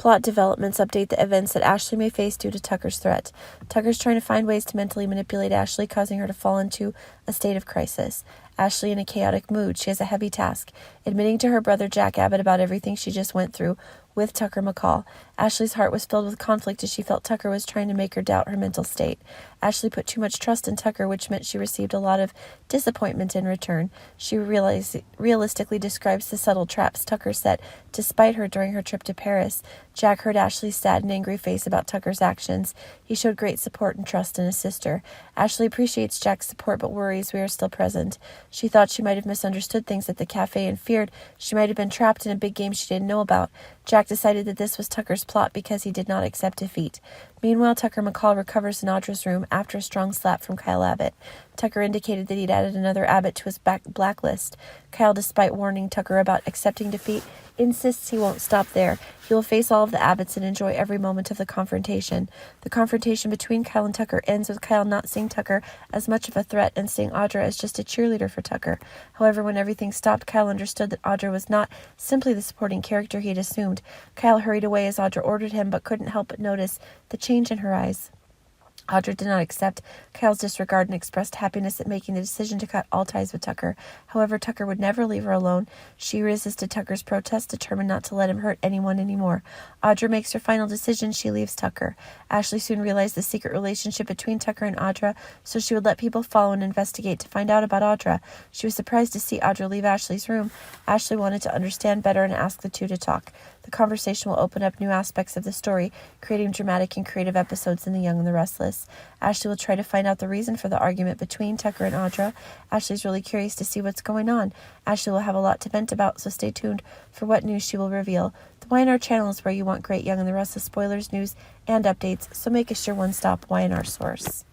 Plot developments update the events that Ashley may face due to Tucker's threat. Tucker's trying to find ways to mentally manipulate Ashley, causing her to fall into a state of crisis. Ashley in a chaotic mood. She has a heavy task, admitting to her brother Jack Abbott about everything she just went through with Tucker McCall. Ashley's heart was filled with conflict as she felt Tucker was trying to make her doubt her mental state. Ashley put too much trust in Tucker, which meant she received a lot of disappointment in return. She realistically describes the subtle traps Tucker set to spite her during her trip to Paris. Jack heard Ashley's sad and angry face about Tucker's actions. He showed great support and trust in his sister. Ashley appreciates Jack's support but worries we are still present. She thought she might have misunderstood things at the cafe and feared she might have been trapped in a big game she didn't know about. Jack decided that this was Tucker's plot because he did not accept defeat. Meanwhile, Tucker McCall recovers in Audra's room after a strong slap from Kyle Abbott. Tucker indicated that he'd added another Abbott to his blacklist. Kyle, despite warning Tucker about accepting defeat, insists he won't stop there. He will face all of the Abbotts and enjoy every moment of the confrontation. The confrontation between Kyle and Tucker ends with Kyle not seeing Tucker as much of a threat and seeing Audra as just a cheerleader for Tucker. However, when everything stopped, Kyle understood that Audra was not simply the supporting character he had assumed. Kyle hurried away as Audra ordered him, but couldn't help but notice the change in her eyes. Audra did not accept Kyle's disregard and expressed happiness at making the decision to cut all ties with Tucker. However, Tucker would never leave her alone. She resisted Tucker's protest, determined not to let him hurt anyone anymore. Audra makes her final decision. She leaves Tucker. Ashley soon realized the secret relationship between Tucker and Audra, so she would let people follow and investigate to find out about Audra. She was surprised to see Audra leave Ashley's room. Ashley wanted to understand better and asked the two to talk. The conversation will open up new aspects of the story, creating dramatic and creative episodes in The Young and the Restless. Ashley will try to find out the reason for the argument between Tucker and Audra. Ashley's really curious to see what's going on. Ashley will have a lot to vent about, so stay tuned for what news she will reveal. The YNR channel is where you want great Young and the Restless spoilers, news, and updates, so make us your one-stop YNR source.